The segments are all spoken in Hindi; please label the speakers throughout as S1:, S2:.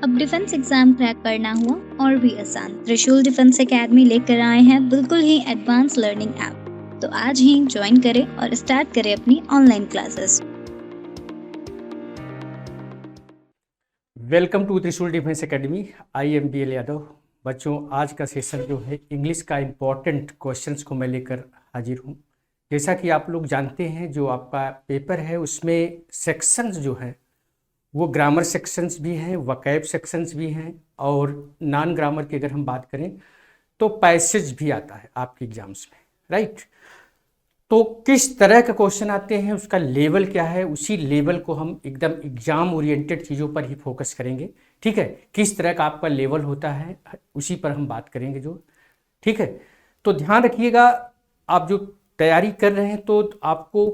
S1: अब डिफेंस एग्जाम क्रैक करना हुआ और भी आसान। त्रिशूल डिफेंस एकेडमी लेकर आए हैं बिल्कुल ही एडवांस लर्निंग ऐप। तो आज ही ज्वाइन करें और स्टार्ट करें अपनी ऑनलाइन क्लासेस।
S2: वेलकम टू त्रिशूल defence academy. I am BL Yadav. बच्चों, आज का सेशन जो है इंग्लिश का इम्पोर्टेंट क्वेश्चंस को मैं लेकर हाजिर हूँ। जैसा कि आप लोग जानते हैं, जो आपका पेपर है उसमें सेक्शंस जो है वो ग्रामर सेक्शंस भी हैं, वकैब सेक्शंस भी हैं, और नॉन ग्रामर की अगर हम बात करें तो पैसेज भी आता है आपके एग्जाम्स में, राइट। तो किस तरह के क्वेश्चन आते हैं, उसका लेवल क्या है, उसी लेवल को हम एकदम एग्जाम ओरिएंटेड चीज़ों पर ही फोकस करेंगे। ठीक है, किस तरह का आपका लेवल होता है उसी पर हम बात करेंगे जो। ठीक है, तो ध्यान रखिएगा, आप जो तैयारी कर रहे हैं तो आपको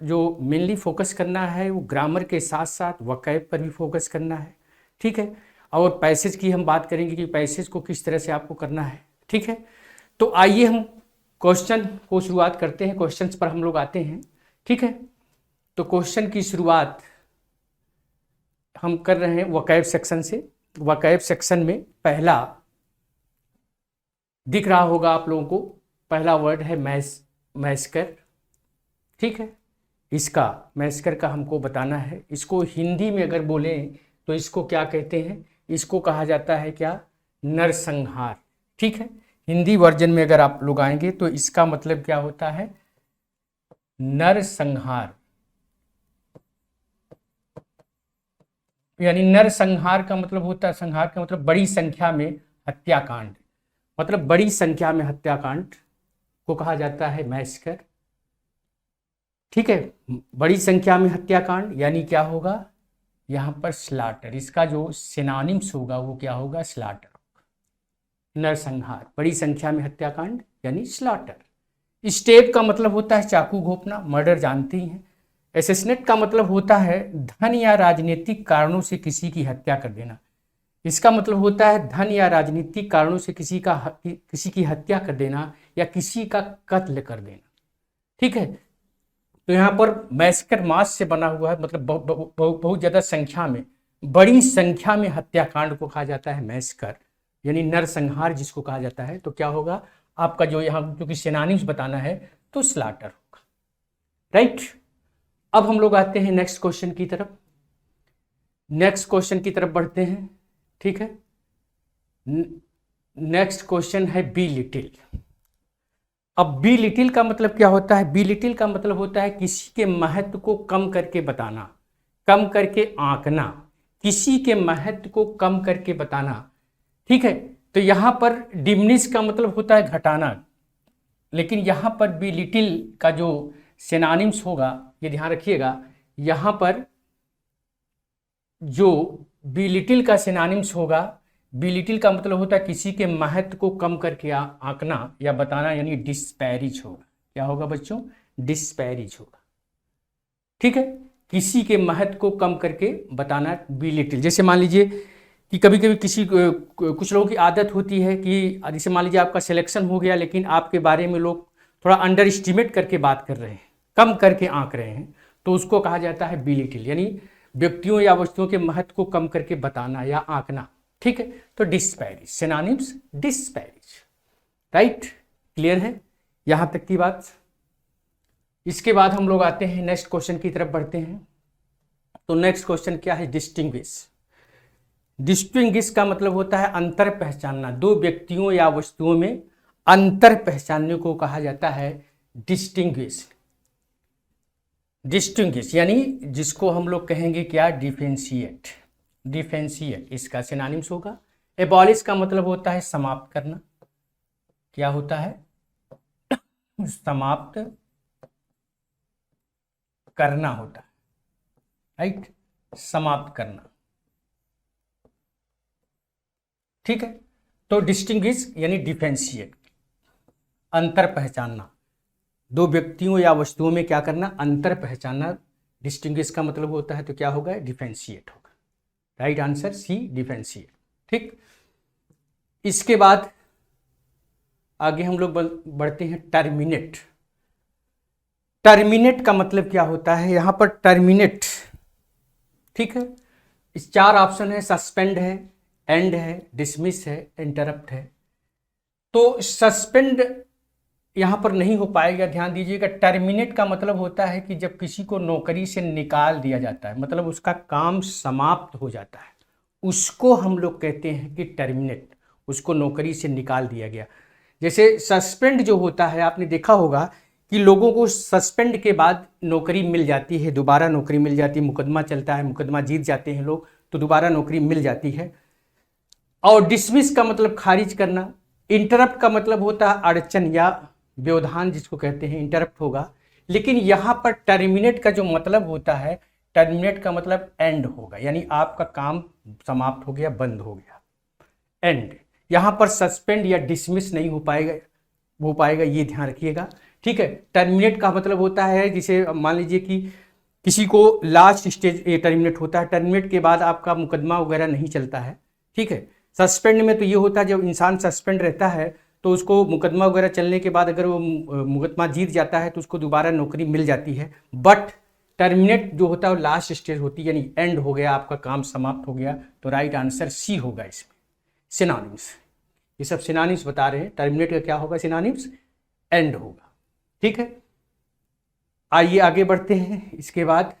S2: जो मेनली फोकस करना है वो ग्रामर के साथ साथ वकैब पर भी फोकस करना है। ठीक है, और पैसेज की हम बात करेंगे कि पैसेज को किस तरह से आपको करना है। ठीक है, तो आइए हम क्वेश्चन को शुरुआत करते हैं। क्वेश्चंस पर हम लोग आते हैं। ठीक है, तो क्वेश्चन की शुरुआत हम कर रहे हैं वकैब सेक्शन से। वकैब सेक्शन में पहला दिख रहा होगा आप लोगों को, पहला वर्ड है मैस्कर। ठीक है, इसका मैस्कर का हमको बताना है। इसको हिंदी में अगर बोलें तो इसको क्या कहते हैं, इसको कहा जाता है क्या, नरसंहार। ठीक है, हिंदी वर्जन में अगर आप लोग आएंगे तो इसका मतलब क्या होता है, नरसंहार। यानी नरसंहार का मतलब होता है, संहार का मतलब बड़ी संख्या में हत्याकांड, मतलब बड़ी संख्या में हत्याकांड को कहा जाता है मैस्कर। ठीक है, बड़ी संख्या में हत्याकांड यानी क्या होगा, यहां पर स्लाटर। इसका जो सिनोनिम्स होगा वो क्या होगा, स्लाटर। नरसंहार, बड़ी संख्या में हत्याकांड यानी स्लाटर। स्टेप का मतलब होता है चाकू घोंपना, मर्डर जानते ही हैं। एसेसिनेट का मतलब होता है धन या राजनीतिक कारणों से किसी की हत्या कर देना। इसका मतलब होता है धन या राजनीतिक कारणों से किसी की हत्या कर देना या किसी का कत्ल कर देना। ठीक है, तो यहाँ पर मैस्कर मास से बना हुआ है, मतलब बहुत ज़्यादा संख्या में, बड़ी संख्या में हत्याकांड को कहा जाता है मैस्कर, यानी नरसंहार जिसको कहा जाता है। तो क्या होगा आपका जो यहाँ, क्योंकि सिनोनिम्स बताना है तो स्लाटर होगा, राइट। अब हम लोग आते हैं नेक्स्ट क्वेश्चन की तरफ। नेक्स्ट क्वेश्चन की तरफ बढ़ते हैं। ठीक है, नेक्स्ट क्वेश्चन है बी लिटिल। अब बी लिटिल का मतलब क्या होता है, बी लिटिल का मतलब होता है किसी के महत्व को कम करके बताना, कम करके आंकना, किसी के महत्व को कम करके बताना। ठीक है, तो यहां पर डिमिनिश का मतलब होता है घटाना, लेकिन यहां पर बी लिटिल का जो सिनोनिम्स होगा, ये ध्यान रखिएगा, यहां पर जो बी लिटिल का सिनोनिम्स होगा, बी लिटिल का मतलब होता है किसी के महत्व को कम करके आंकना या बताना, यानी डिस्पैरिज होगा। क्या होगा बच्चों, डिस्पैरिज होगा। ठीक है, किसी के महत्व को कम करके बताना बी लिटिल। जैसे मान लीजिए कि कभी कभी कुछ लोगों की आदत होती है कि जैसे मान लीजिए आपका सिलेक्शन हो गया, लेकिन आपके बारे में लोग थोड़ा अंडर एस्टिमेट करके बात कर रहे हैं, कम करके आंक रहे हैं, तो उसको कहा जाता है बी लिटिल, यानी व्यक्तियों या वस्तुओं के महत्व को कम करके बताना या आंकना। ठीक है, तो डिस्पैरिज, सिनोनिम्स डिस्पैरिज, राइट। क्लियर है यहां तक की बात। इसके बाद हम लोग आते हैं नेक्स्ट क्वेश्चन की तरफ बढ़ते हैं। तो नेक्स्ट क्वेश्चन क्या है, डिस्टिंग्विश। डिस्टिंग्विश का मतलब होता है अंतर पहचानना, दो व्यक्तियों या वस्तुओं में अंतर पहचानने को कहा जाता है डिस्टिंग्विश। डिस्टिंग्विश यानी जिसको हम लोग कहेंगे क्या, डिफरेंशिएट। डिफरेंशिएट इसका सिनोनिम्स होगा। एबॉलिश का मतलब होता है समाप्त करना। क्या होता है, समाप्त करना होता है, राइट, समाप्त करना। ठीक है, तो डिस्टिंग्विश यानी डिफरेंशिएट, अंतर पहचानना, दो व्यक्तियों या वस्तुओं में क्या करना, अंतर पहचानना। डिस्टिंग्विश का मतलब होता है तो क्या होगा, डिफरेंशिएट होगा। Right answer C, differentiate. ठीक, इसके बाद आगे हम लोग बढ़ते हैं टर्मिनेट। टर्मिनेट का मतलब क्या होता है, यहां पर टर्मिनेट, ठीक है, इस चार ऑप्शन है, सस्पेंड है, एंड है, डिसमिस है, इंटरप्ट है। तो सस्पेंड यहाँ पर नहीं हो पाएगा, ध्यान दीजिएगा। टर्मिनेट का मतलब होता है कि जब किसी को नौकरी से निकाल दिया जाता है, मतलब उसका काम समाप्त हो जाता है, उसको हम लोग कहते हैं कि टर्मिनेट, उसको नौकरी से निकाल दिया गया। जैसे सस्पेंड जो होता है, आपने देखा होगा कि लोगों को सस्पेंड के बाद नौकरी मिल जाती है, दोबारा नौकरी मिल जाती है, मुकदमा चलता है, मुकदमा जीत जाते हैं लोग तो दोबारा नौकरी मिल जाती है। और डिसमिस का मतलब खारिज करना। इंटरप्ट का मतलब होता है अड़चन या व्यवधान, जिसको कहते हैं इंटरप्ट होगा। लेकिन यहाँ पर टर्मिनेट का जो मतलब होता है, टर्मिनेट का मतलब एंड होगा, यानी आपका काम समाप्त हो गया, बंद हो गया, एंड। यहाँ पर सस्पेंड या डिसमिस नहीं हो पाएगा, ये ध्यान रखिएगा, ठीक है। टर्मिनेट का मतलब होता है, जिसे मान लीजिए कि किसी को लास्ट स्टेज टर्मिनेट होता है, टर्मिनेट के बाद आपका मुकदमा वगैरह नहीं चलता है, ठीक है। सस्पेंड में तो ये होता है जब इंसान सस्पेंड रहता है तो उसको मुकदमा वगैरह चलने के बाद अगर वो मुकदमा जीत जाता है तो उसको दोबारा नौकरी मिल जाती है। बट टर्मिनेट जो होता है वो लास्ट स्टेज होती है, यानी एंड हो गया, आपका काम समाप्त हो गया। तो राइट आंसर सी होगा इसमें, सिनोनिम्स। ये सब सिनोनिम्स बता रहे हैं। टर्मिनेट का क्या होगा सिनोनिम्स? एंड होगा, ठीक है। आइए आगे बढ़ते हैं। इसके बाद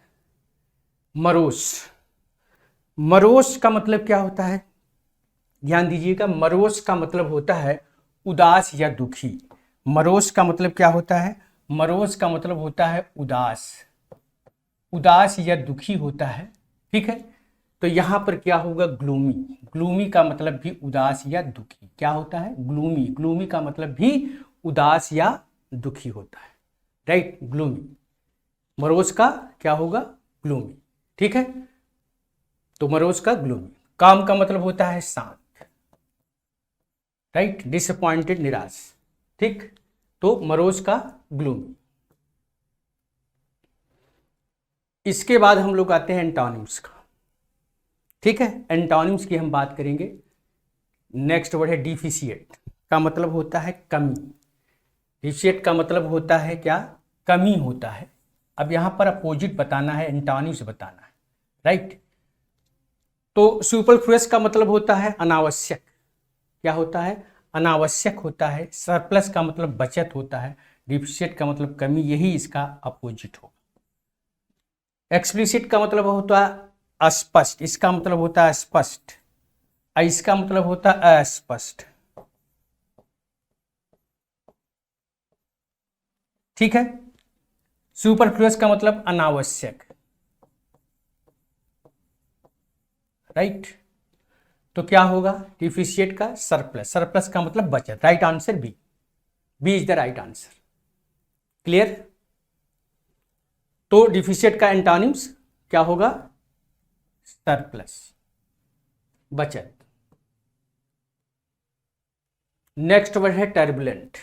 S2: मरोस। मरोस का मतलब क्या होता है? ध्यान दीजिएगा, मरोस का मतलब होता है उदास या दुखी। मरोस का मतलब क्या होता है? मरोस का मतलब होता है उदास, उदास या दुखी होता है, ठीक है। तो यहां पर क्या होगा? ग्लूमी। ग्लूमी का मतलब भी उदास या दुखी। क्या होता है? ग्लूमी। ग्लूमी का मतलब भी उदास या दुखी होता है, राइट। ग्लूमी, मरोज का क्या होगा? ग्लूमी, ठीक है। तो मरोज का ग्लूमी। काम का मतलब होता है शांत, राइट। डिसअपॉइंटेड, निराश, ठीक। तो मरोज का ग्लूमी। इसके बाद हम लोग आते हैं एंटोनिम्स का, ठीक है। एंटोनिम्स की हम बात करेंगे। नेक्स्ट वर्ड है डिफिशिएट। का मतलब होता है कमी। डिफिशिएट का मतलब होता है क्या? कमी होता है। अब यहां पर अपोजिट बताना है, एंटोनिम्स बताना है, राइट। तो सुपरफ्लुअस का मतलब होता है अनावश्यक। क्या होता है? अनावश्यक होता है। सरप्लस का मतलब बचत होता है। डिफिशिएट का मतलब कमी, यही इसका अपोजिट होगा। एक्सप्लिसिट का मतलब होता है अस्पष्ट। इसका मतलब होता है स्पष्ट। इसका मतलब होता है अस्पष्ट, ठीक है। सुपरफ्लुअस का मतलब अनावश्यक, राइट। तो क्या होगा डिफिशिएट का? सरप्लस। सरप्लस का मतलब बचत। Right answer B. B is the right answer. Clear? तो डिफिशिएट का एंटोनिम्स क्या होगा? सरप्लस, बचत। नेक्स्ट वर्ड है टर्बुलेंट।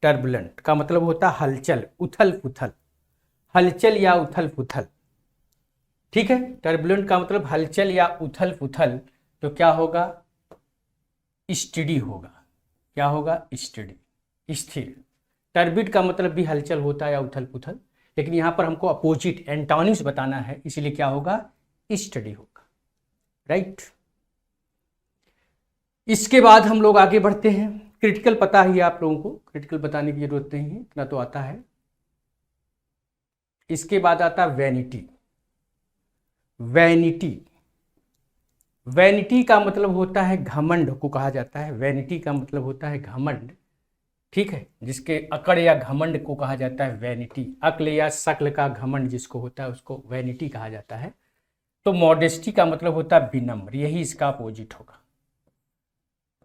S2: टर्बुलेंट का मतलब होता है हलचल, उथल पुथल। हलचल या उथल पुथल, ठीक है। टर्बुलेंट का मतलब हलचल या उथल पुथल। तो क्या होगा? स्टेडी होगा। क्या होगा? स्टेडी, स्थिर। टर्बिड का मतलब भी हलचल होता है या उथल पुथल, लेकिन यहां पर हमको अपोजिट एंटोनिम्स बताना है, इसीलिए क्या होगा? स्टेडी होगा, राइट। इसके बाद हम लोग आगे बढ़ते हैं। क्रिटिकल पता ही है आप लोगों को, क्रिटिकल बताने की जरूरत नहीं है, इतना तो आता है। इसके बाद आता है वैनिटी। वैनिटी, वैनिटी का मतलब होता है घमंड को कहा जाता है। वैनिटी का मतलब होता है घमंड, ठीक है। जिसके अकड़ या घमंड को कहा जाता है वैनिटी। अक्ल या शकल का घमंड जिसको होता है उसको वैनिटी कहा जाता है। तो मॉडेस्टी का मतलब होता है विनम्र, यही इसका अपोजिट होगा,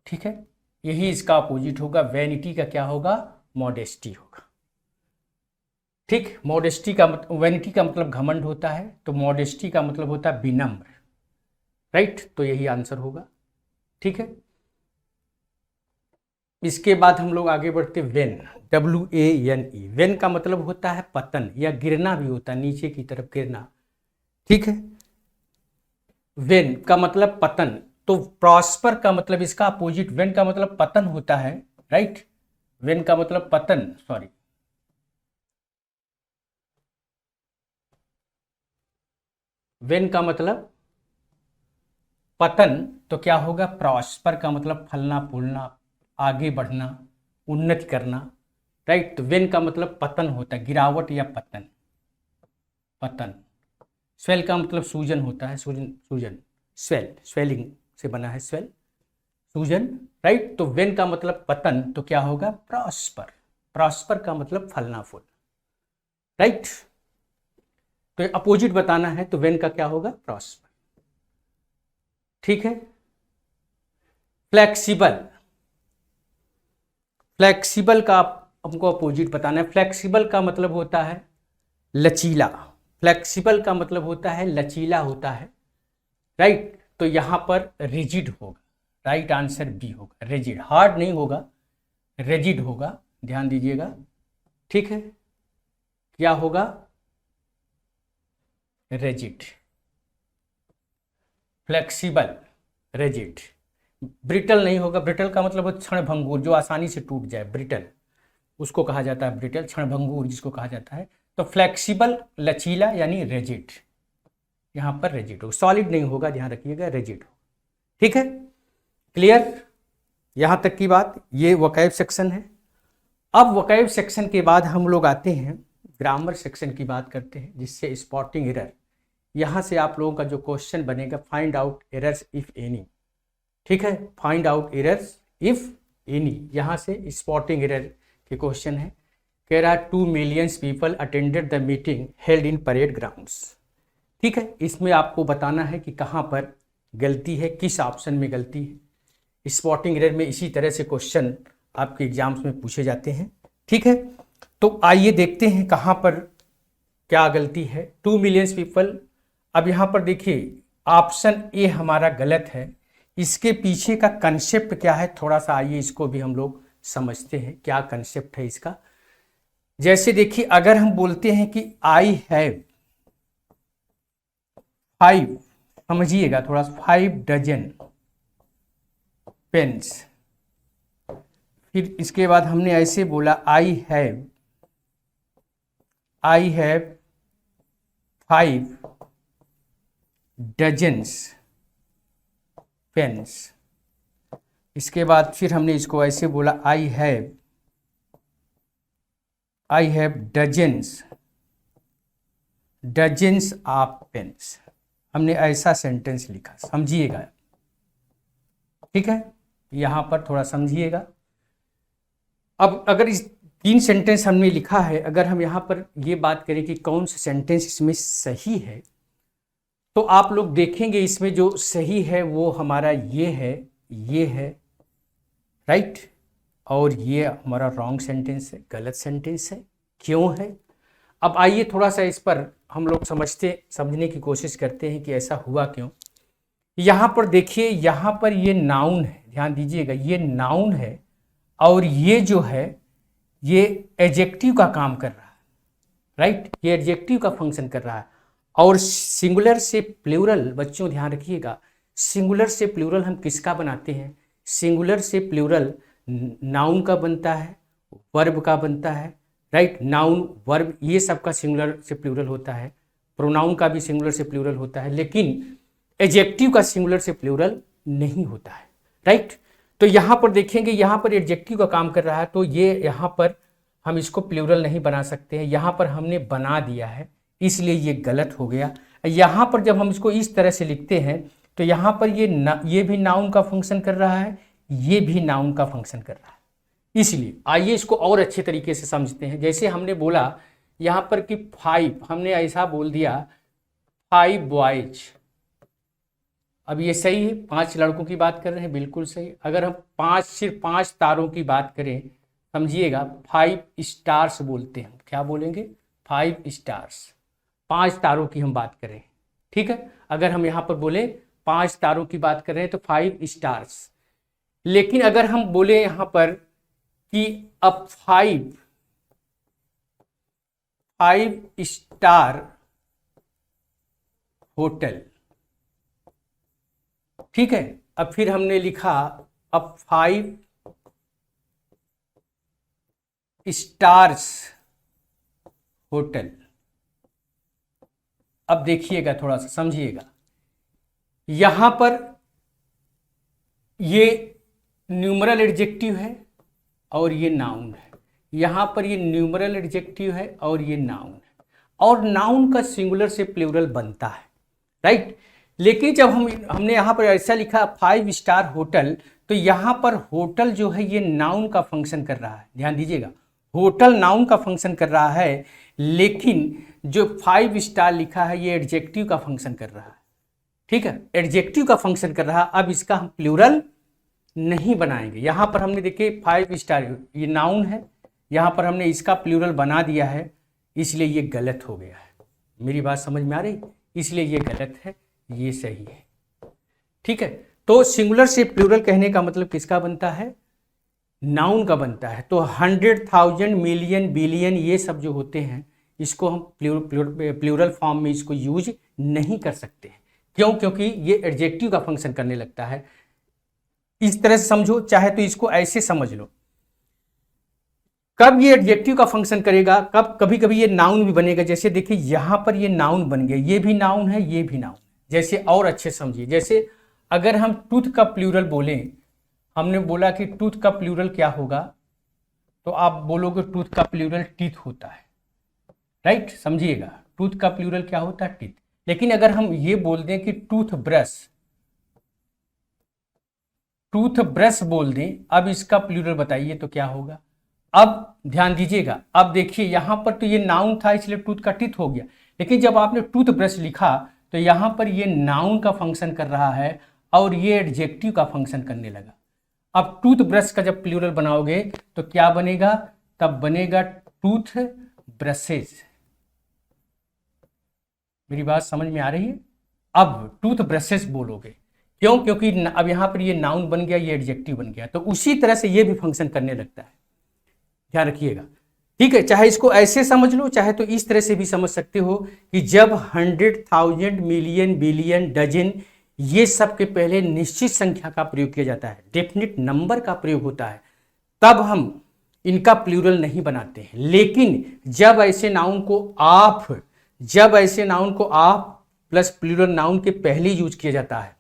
S2: ठीक है। यही इसका अपोजिट होगा। वैनिटी का क्या होगा? मॉडेस्टी होगा, ठीक। मॉडेस्टी का मतलब, वैनिटी का मतलब घमंड होता है, तो मॉडेस्टी का मतलब होता है विनम्र, राइट। तो यही आंसर होगा, ठीक है। इसके बाद हम लोग आगे बढ़ते वेन। WANE। वेन का मतलब होता है पतन या गिरना भी होता है, नीचे की तरफ गिरना, ठीक है। वेन का मतलब पतन। तो प्रॉस्पर का मतलब इसका अपोजिट, वेन का मतलब पतन होता है, राइट। वेन का मतलब पतन, सॉरी, वेन का मतलब पतन तो क्या होगा, प्रॉस्पर का मतलब फलना फूलना, आगे बढ़ना, उन्नति करना, राइट। तो वेन का मतलब पतन होता है, गिरावट या पतन, पतन। स्वेल का मतलब सूजन होता है, सूजन सूजन, स्वेल, स्वेलिंग से बना है स्वेल, सूजन, राइट। तो वेन का मतलब पतन तो क्या होगा, प्रॉस्पर, प्रॉस्पर का मतलब फलना फूल, राइट। तो अपोजिट बताना है तो वेन का क्या होगा, प्रॉस्पर, ठीक है। फ्लेक्सिबल, फ्लेक्सिबल का हमको अपोजिट बताना है। फ्लेक्सिबल का मतलब होता है लचीला, फ्लेक्सिबल का मतलब होता है लचीला होता है, राइट। तो यहां पर रिजिड होगा, राइट आंसर बी होगा, रिजिड, हार्ड नहीं होगा, रिजिड होगा, ध्यान दीजिएगा, ठीक है। क्या होगा, रिजिड, फ्लेक्सिबल, रिजिड। ब्रिटल नहीं होगा, ब्रिटल का मतलब क्षणभंगुर, जो आसानी से टूट जाए, ब्रिटल उसको कहा जाता है, ब्रिटल, क्षणभंगुर जिसको कहा जाता है। तो फ्लेक्सिबल लचीला यानी रिजिड, यहां पर रिजिड होगा, सॉलिड नहीं होगा, ध्यान रखिएगा, रिजिड होगा, ठीक है। क्लियर, यहां तक की बात। ये वोकैब सेक्शन है। अब वोकैब सेक्शन के बाद हम लोग आते हैं ग्रामर सेक्शन की बात करते हैं, जिससे स्पॉटिंग एरर, यहां से आप लोगों का जो क्वेश्चन बनेगा, find out errors if any, ठीक है, find out errors if any, यहां से स्पॉटिंग एरर के क्वेश्चन है। कह रहा 2 million people attended the meeting held in parade grounds, ठीक है। इसमें आपको बताना है कि कहां पर गलती है, किस ऑप्शन में गलती है। स्पॉटिंग एरर में इसी तरह से क्वेश्चन आपके एग्जाम्स में पूछे जाते हैं, ठीक है। तो आइए देखते हैं कहां पर क्या गलती है। 2 मिलियन पीपल, अब यहां पर देखिए ऑप्शन ए हमारा गलत है। इसके पीछे का कंसेप्ट क्या है, थोड़ा सा आइए इसको भी हम लोग समझते हैं, क्या कंसेप्ट है इसका। जैसे देखिए, अगर हम बोलते हैं कि आई हैव 5, समझिएगा थोड़ा सा, 5 डजन पेन्स, फिर इसके बाद हमने ऐसे बोला आई हैव 5 डजन्स पेन्स। इसके बाद फिर हमने इसको ऐसे बोला I have dozens of pens, हमने ऐसा सेंटेंस लिखा, समझिएगा, ठीक है। यहां पर थोड़ा समझिएगा। अब अगर इस 3 सेंटेंस हमने लिखा है, अगर हम यहां पर ये बात करें कि कौन सा सेंटेंस इसमें सही है, तो आप लोग देखेंगे इसमें जो सही है वो हमारा ये है, राइट। और ये हमारा रॉन्ग सेंटेंस है, गलत सेंटेंस है, क्यों है। अब आइए थोड़ा सा इस पर हम लोग समझने की कोशिश करते हैं कि ऐसा हुआ क्यों। यहां पर देखिए, यहां पर ये नाउन है, ध्यान दीजिएगा, ये नाउन है, और ये जो है ये एडजेक्टिव का काम कर रहा है, राइट। ये एडजेक्टिव का फंक्शन कर रहा है। और सिंगुलर से प्लूरल, बच्चों ध्यान रखिएगा, सिंगुलर से प्लूरल हम किसका बनाते हैं, सिंगुलर से प्लूरल नाउन का बनता है, वर्ब का बनता है, राइट। नाउन वर्ब ये सब का सिंगुलर से प्लूरल होता है, प्रोनाउन का भी सिंगुलर से प्लूरल होता है, लेकिन एडजेक्टिव का सिंगुलर से प्लूरल नहीं होता है, राइट। तो यहां पर देखेंगे, यहां पर एडजेक्टिव का काम कर रहा है, तो ये यहां पर हम इसको प्लूरल नहीं बना सकते हैं, यहां पर हमने बना दिया है, इसलिए ये गलत हो गया। यहां पर जब हम इसको इस तरह से लिखते हैं तो यहां पर ये भी नाउन का फंक्शन कर रहा है, ये भी नाउन का फंक्शन कर रहा है। इसलिए आइए इसको और अच्छे तरीके से समझते हैं। जैसे हमने बोला यहां पर कि 5, हमने ऐसा बोल दिया 5 बॉयज, अब ये सही है, 5 लड़कों की बात कर रहे हैं, बिल्कुल सही। अगर हम सिर्फ 5 तारों की बात करें, समझिएगा, 5 स्टार्स बोलते हैं, क्या बोलेंगे, 5 स्टार्स, 5 तारों की हम बात करें, ठीक है। अगर हम यहाँ पर बोले 5 तारों की बात कर रहे हैं तो 5 स्टार्स। लेकिन अगर हम बोले यहाँ पर कि अब 5 स्टार होटल, ठीक है। अब फिर हमने लिखा अब 5 स्टार्स होटल। अब देखिएगा, थोड़ा सा समझिएगा, यहां पर ये न्यूमरल एडजेक्टिव है और ये नाउन है। यहाँ पर ये न्यूमरल एडजेक्टिव है और ये नाउन है, और नाउन का सिंगुलर से प्लूरल बनता है, राइट। लेकिन जब हमने यहाँ पर ऐसा लिखा 5 स्टार होटल, तो यहाँ पर होटल जो है ये नाउन का फंक्शन कर रहा है, ध्यान दीजिएगा, होटल नाउन का फंक्शन कर रहा है, लेकिन जो 5 स्टार लिखा है ये एडजेक्टिव का फंक्शन कर रहा है, ठीक है, एडजेक्टिव का फंक्शन कर रहा है। अब इसका हम प्लूरल नहीं बनाएंगे। यहाँ पर हमने देखिए 5 स्टार ये नाउन है, यहाँ पर हमने इसका प्लूरल बना दिया है, इसलिए ये गलत हो गया है। मेरी बात समझ में आ रही? इसलिए ये गलत है, ये सही है, ठीक है। तो सिंगुलर से प्लूरल कहने का मतलब किसका बनता है? नाउन का बनता है। तो 100,000 मिलियन बिलियन ये सब जो होते हैं इसको हम प्लूरल फॉर्म में इसको यूज नहीं कर सकते। क्यों? क्योंकि ये एडजेक्टिव का फंक्शन करने लगता है। इस तरह से समझो, चाहे तो इसको ऐसे समझ लो, कब ये एडजेक्टिव का फंक्शन करेगा, कब कभी कभी ये नाउन भी बनेगा। जैसे देखिए यहाँ पर ये नाउन बन गया, ये भी नाउन है, ये भी नाउन। जैसे और अच्छे समझिए, जैसे अगर हम टूथ का प्लूरल बोलें, हमने बोला कि टूथ का प्लूरल क्या होगा, तो आप बोलोगे टूथ का प्लूरल टीथ होता है, राइट, समझिएगा, टूथ का प्लूरल क्या होता है? टीथ। लेकिन अगर हम ये बोल दें कि टूथ ब्रश बोल दें, अब इसका प्लूरल बताइए तो क्या होगा? अब ध्यान दीजिएगा, अब देखिए यहाँ पर तो ये नाउन था इसलिए टूथ का टीथ हो गया, लेकिन जब आपने टूथ ब्रश लिखा तो यहाँ पर ये नाउन का फंक्शन कर रहा है और ये एडजेक्टिव का फंक्शन करने लगा। अब टूथ ब्रश का जब प्लूरल बनाओगे तो क्या बनेगा? तब बनेगा टूथ ब्रशेज। मेरी बात समझ में आ रही है? अब टूथ ब्रशेज बोलोगे, क्यों? क्योंकि अब यहाँ पर ये नाउन बन गया, ये एडजेक्टिव बन गया। तो उसी तरह से ये भी फंक्शन करने लगता है, ध्यान रखिएगा, ठीक है। चाहे इसको ऐसे समझ लो, चाहे तो इस तरह से भी समझ सकते हो कि जब 100,000 मिलियन बिलियन डजन ये सब के पहले निश्चित संख्या का प्रयोग किया जाता है, डेफिनिट नंबर का प्रयोग होता है, तब हम इनका प्लूरल नहीं बनाते हैं। लेकिन जब ऐसे नाउन को आप प्लस प्लूरल नाउन के पहले यूज किया जाता है,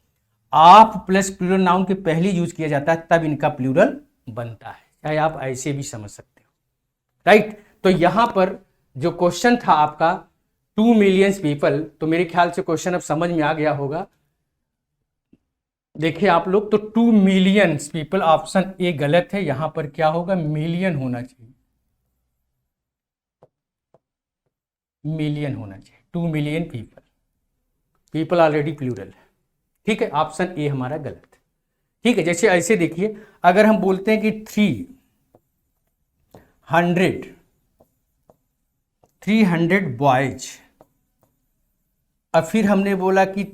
S2: आप प्लस प्लूरल नाउन के पहले यूज किया जाता है, तब इनका प्लूरल बनता है। चाहे आप ऐसे भी समझ सकते हो, राइट। तो यहां पर जो क्वेश्चन था आपका 2 मिलियन पीपल, तो मेरे ख्याल से क्वेश्चन अब समझ में आ गया होगा। देखिए आप लोग, तो 2 मिलियन पीपल, ऑप्शन ए गलत है, यहां पर क्या होगा? मिलियन होना चाहिए, मिलियन होना चाहिए। 2 मिलियन पीपल ऑलरेडी प्लूरल है, ठीक है, ऑप्शन ए हमारा गलत है, ठीक है। जैसे ऐसे देखिए, अगर हम बोलते हैं कि 300 बॉयज, और फिर हमने बोला कि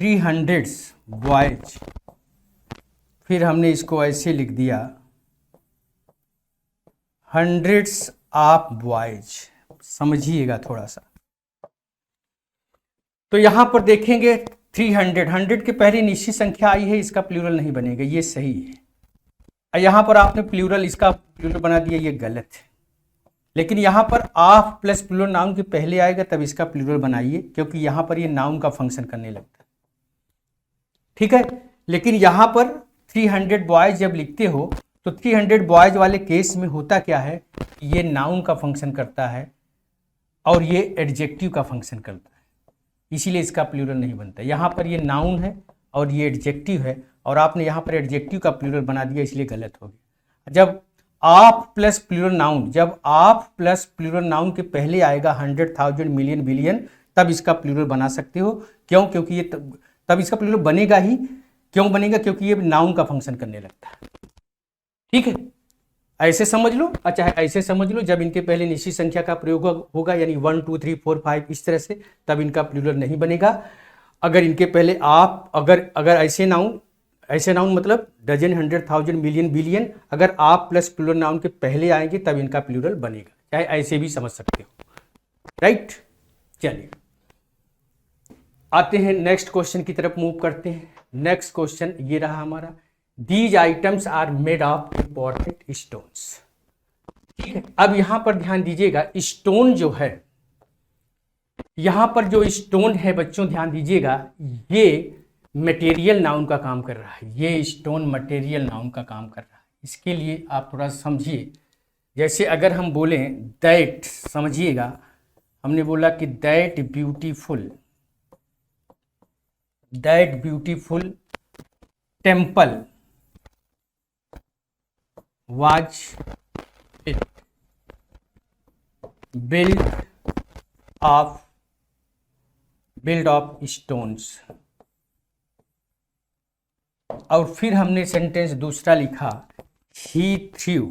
S2: 300 बॉयज, फिर हमने इसको ऐसे लिख दिया 100 ऑफ बॉयज। समझिएगा थोड़ा सा, तो यहां पर देखेंगे 100 के पहले निश्चित संख्या आई है, इसका प्लूरल नहीं बनेगा, ये सही है। यहां पर आपने प्लूरल, इसका प्लूरल बना दिया, ये गलत है। लेकिन यहां पर ऑफ प्लस प्लूरल नाउन के पहले आएगा तब इसका प्लूरल बनाइए, क्योंकि यहां पर ये नाउन का फंक्शन करने लगता है, ठीक है। लेकिन यहां पर 300 बॉयज जब लिखते हो तो 300 बॉयज वाले केस में होता क्या है? ये नाउन का फंक्शन करता है और ये एडजेक्टिव का फंक्शन करता है, इसीलिए इसका प्लूरल नहीं बनता। यहाँ पर ये नाउन है और ये एडजेक्टिव है, और आपने यहाँ पर एडजेक्टिव का प्लूरल बना दिया, इसलिए गलत हो गया। जब आप प्लस प्लूरल नाउन के पहले आएगा 100,000 मिलियन बिलियन, तब इसका प्लूरल बना सकते हो। क्यों? क्योंकि ये तब इसका प्लूरल बनेगा ही। क्यों बनेगा? क्योंकि ये नाउन का फंक्शन करने लगता है, ठीक है। ऐसे समझ लो, अच्छा ऐसे समझ लो, जब इनके पहले निश्चित संख्या का प्रयोग होगा, यानी 1 2 3 4 5 इस तरह से, तब इनका प्लूरल नहीं बनेगा। अगर इनके पहले आप अगर ऐसे नाउन मतलब डजन, 100,000 मिलियन बिलियन, अगर आप प्लस प्लूरल नाउन के पहले आएंगे तब इनका प्लूरल बनेगा। चाहे ऐसे भी समझ सकते हो, राइट। चलिए आते हैं नेक्स्ट क्वेश्चन की तरफ, मूव करते हैं। नेक्स्ट क्वेश्चन ये रहा हमारा, these items are made of important stones, ठीक है। अब यहां पर ध्यान दीजिएगा, स्टोन जो है यहाँ पर जो स्टोन है बच्चों ध्यान दीजिएगा, ये मटेरियल नाउन का काम कर रहा है, ये स्टोन मटेरियल नाउन का काम कर रहा है। इसके लिए आप थोड़ा समझिए। जैसे अगर हम बोलें दैट, समझिएगा, हमने बोला कि that beautiful temple was it build of stones. और फिर हमने सेंटेंस दूसरा लिखा, he threw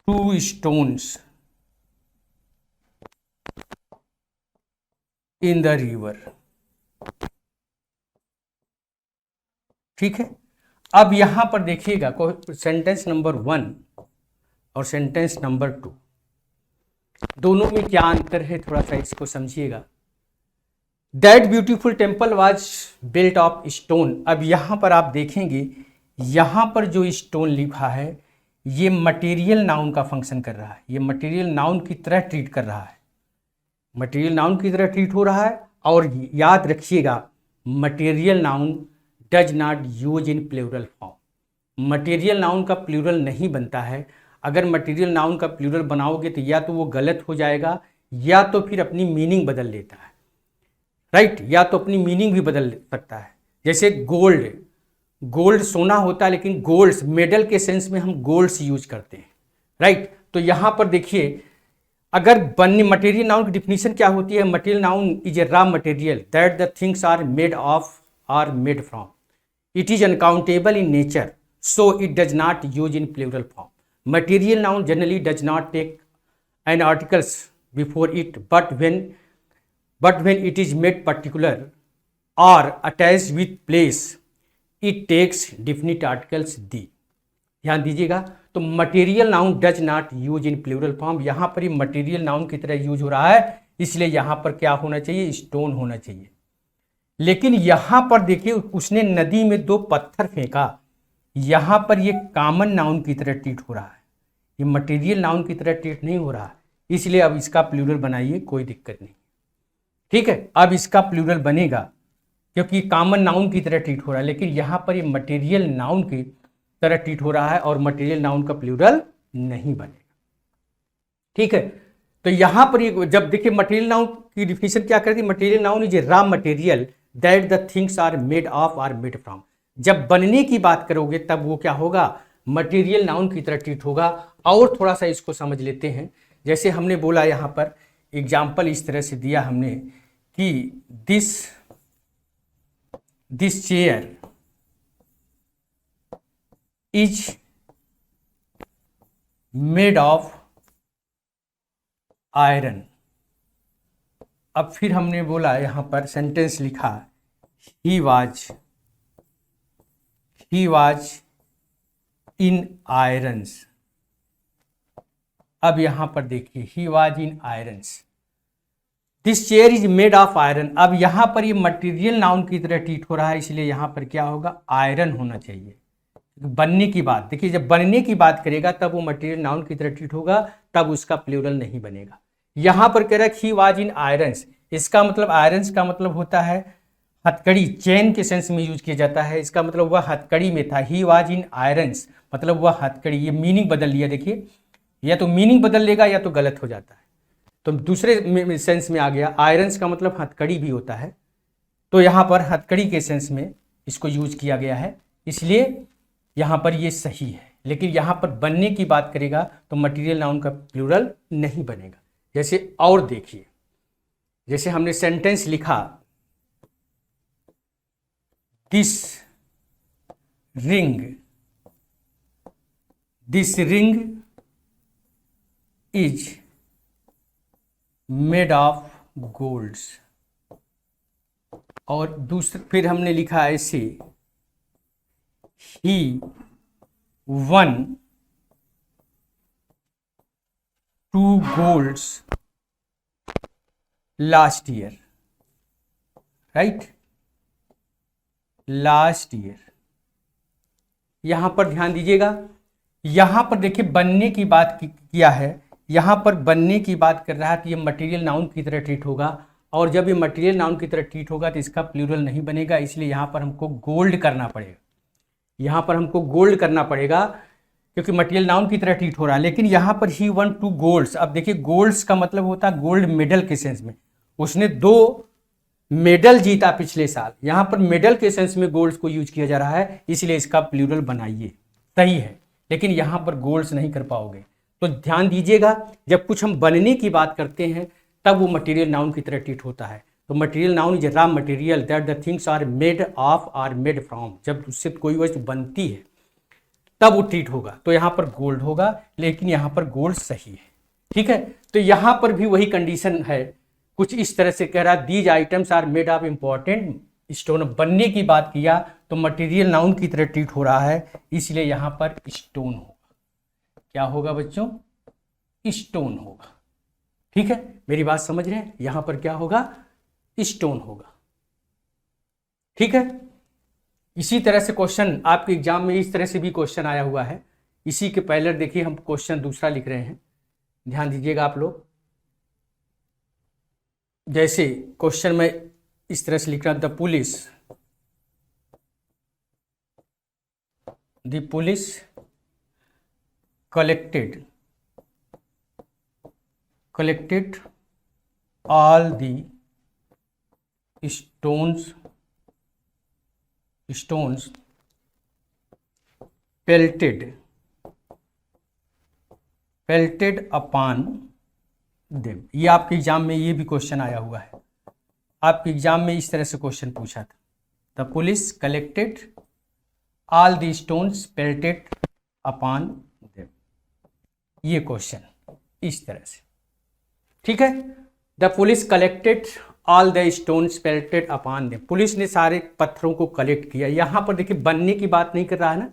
S2: two stones in the river. ठीक है। अब यहां पर देखिएगा सेंटेंस नंबर 1 और सेंटेंस नंबर 2 दोनों में क्या अंतर है, थोड़ा सा इसको समझिएगा। That beautiful temple was built of stone. अब यहां पर आप देखेंगे, यहां पर जो स्टोन लिखा है ये मटेरियल नाउन का फंक्शन कर रहा है, ये मटेरियल नाउन की तरह ट्रीट कर रहा है, मटेरियल नाउन की तरह ट्रीट हो रहा है। और याद रखिएगा, material noun does not use in plural form. Material noun का प्लूरल नहीं बनता है। अगर मटेरियल नाउन का प्लूरल बनाओगे तो या तो वो गलत हो जाएगा या तो फिर अपनी मीनिंग बदल लेता है, राइट, या तो अपनी मीनिंग भी बदल सकता है। जैसे गोल्ड सोना होता है, लेकिन गोल्ड्स मेडल के सेंस में हम गोल्ड्स यूज करते हैं, राइट। तो यहां पर देखिए, अगर बनने मटेरियल नाउन की डिफिनीशन क्या होती है, material noun is a raw material that the things are made of are made from. It is uncountable in nature, so it does not use in plural form. Material noun generally does not take an articles before it, but when it is made particular or attached with place, it takes definite articles the। ध्यान दीजिएगा, तो material noun does not use in plural form, यहां पर ही मटेरियल नाउन की तरह यूज हो रहा है, इसलिए यहां पर क्या होना चाहिए, स्टोन होना चाहिए। लेकिन यहां पर देखिए, उसने नदी में 2 पत्थर फेंका, यहां पर ये कॉमन नाउन की तरह ट्रीट हो रहा है, ये मटेरियल नाउन की तरह ट्रीट नहीं हो रहा है, इसलिए अब इसका प्लूरल बनाइए, कोई दिक्कत नहीं। ठीक है, अब इसका प्लूरल बनेगा क्योंकि कॉमन नाउन की तरह ट्रीट हो रहा है, लेकिन यहां पर ये मटेरियल नाउन की तरह ट्रीट हो रहा है और मटेरियल नाउन का प्लूरल नहीं बनेगा। ठीक है, तो यहां पर ये जब देखिए मटेरियल नाउन की डिफिनेशन क्या करती है, material noun is a raw material that the things are made of are made from. जब बनने की बात करोगे तब वो क्या होगा, मटेरियल नाउन की तरह ट्रीट होगा। और थोड़ा सा इसको समझ लेते हैं। जैसे हमने बोला, यहां पर एग्जाम्पल इस तरह से दिया हमने कि this chair is made of iron. अब फिर हमने बोला, यहां पर सेंटेंस लिखा, ही वाज इन आयरन्स। अब यहां पर देखिए, he was in irons, this chair is made of iron. अब यहां पर ये मटेरियल नाउन की तरह ट्रीट हो रहा है, इसलिए यहां पर क्या होगा, आयरन होना चाहिए। बनने की बात देखिए, जब बनने की बात करेगा तब वो मटेरियल नाउन की तरह ट्रीट होगा, तब उसका प्लूरल नहीं बनेगा। यहां पर कह रहा है ही वाज इन आयरन्स, इसका मतलब आयरन्स का मतलब होता है हथकड़ी, चेन के सेंस में यूज किया जाता है, इसका मतलब वह हथकड़ी में था। ही वाज इन आयरन्स मतलब वह हथकड़ी, ये मीनिंग बदल लिया। देखिए, या तो मीनिंग बदल लेगा या तो गलत हो जाता है, तो दूसरे सेंस में आ गया। आयरन्स का मतलब हथकड़ी भी होता है, तो यहां पर हथकड़ी के सेंस में इसको यूज किया गया है, इसलिए यहां पर ये सही है। लेकिन यहां पर बनने की बात करेगा तो मटेरियल नाउन का प्लूरल नहीं बनेगा। जैसे और देखिए, जैसे हमने सेंटेंस लिखा, this ring is made of golds. और दूसरा फिर हमने लिखा ऐसे, he won 2 golds last year, right, last year. यहां पर ध्यान दीजिएगा, यहाँ पर देखिए बनने की बात किया है, यहाँ पर बनने की बात कर रहा है, तो ये मटेरियल नाउन की तरह ट्रीट होगा। और जब ये मटेरियल नाउन की तरह ट्रीट होगा तो इसका प्लूरल नहीं बनेगा, इसलिए यहाँ पर हमको गोल्ड करना पड़ेगा। यहाँ पर हमको गोल्ड करना पड़ेगा क्योंकि मटेरियल नाउन की तरह ट्रीट हो रहा है। लेकिन यहाँ पर ही 1 2 गोल्ड्स, अब देखिए गोल्ड्स का मतलब होता है गोल्ड मेडल के सेंस में, उसने 2 मेडल जीता पिछले साल। यहाँ पर मेडल के सेंस में गोल्ड्स को यूज किया जा रहा है, इसलिए इसका प्लूरल बनाइए, सही है। लेकिन यहाँ पर गोल्ड्स नहीं कर पाओगे। तो ध्यान दीजिएगा, जब कुछ हम बनने की बात करते हैं तब वो मटेरियल नाउन की तरह ट्रीट होता है। तो material noun is raw material that the things are made of are made from, जब उससे कोई वस्तु बनती है तब वो ट्रीट होगा, तो यहाँ पर गोल्ड होगा। लेकिन यहाँ पर गोल्ड सही है, ठीक है। तो यहाँ पर भी वही कंडीशन है, कुछ इस तरह से कह रहा है these items are made of important stone. बनने की बात किया तो मटेरियल नाउन की तरह ट्रीट हो रहा है, इसलिए यहाँ पर स्टोन होगा। क्या होगा बच्चों? स्टोन होगा, ठीक है। मेरी बात समझ रहे हैं? यहाँ पर क्या होगा? स्टोन होगा, ठीक है। इसी तरह से क्वेश्चन आपके एग्जाम में इस तरह से भी क्वेश्चन आया हुआ है। इसी के पहले देखिए हम क्वेश्चन दूसरा लिख रहे हैं, ध्यान दीजिएगा आप लोग। जैसे क्वेश्चन में इस तरह से लिख रहा, the police collected all the stones pelted upon them। ये आपके एग्जाम में ये भी क्वेश्चन आया हुआ है, आपके एग्जाम में इस तरह से क्वेश्चन पूछा था। The police collected all the stones pelted upon them, ये क्वेश्चन इस तरह से, ठीक है। The police collected all the stones pelted upon them, police ने सारे पत्थरों को कलेक्ट किया। यहाँ पर देखिए बनने की बात नहीं कर रहा है ना।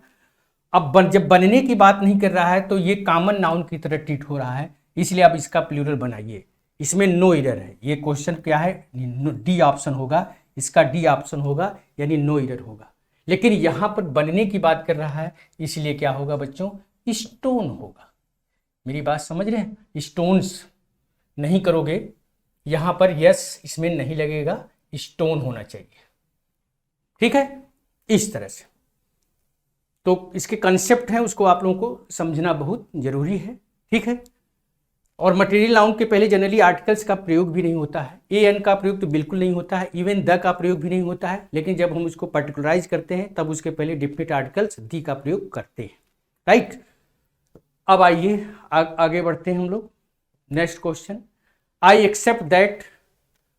S2: अब जब बनने की बात नहीं कर रहा है तो ये कॉमन नाउन की तरह ट्रीट हो रहा है, इसलिए आप इसका प्लूरल बनाइए। इसमें नो एरर है। ये क्वेश्चन क्या है? डी ऑप्शन होगा, इसका डी ऑप्शन होगा, यानी नो एरर होगा। लेकिन यहाँ पर बनने की बात कर रहा है, इसलिए क्या होगा बच्चों? स्टोन होगा। मेरी बात समझ रहे हैं? स्टोन्स नहीं करोगे यहाँ पर, यस इसमें नहीं लगेगा, स्टोन होना चाहिए, ठीक है। इस तरह से तो इसके कंसेप्ट हैं, उसको आप लोगों को समझना बहुत जरूरी है, ठीक है। और मटेरियल नाउन के पहले जनरली आर्टिकल्स का प्रयोग भी नहीं होता है, ए एन का प्रयोग तो बिल्कुल नहीं होता है, इवन द का प्रयोग भी नहीं होता है। लेकिन जब हम उसको पर्टिकुलराइज करते हैं तब उसके पहले डिफिनिट आर्टिकल्स दी का प्रयोग करते हैं, राइट। अब आइए आगे बढ़ते हैं हम लोग। Next question, I accept that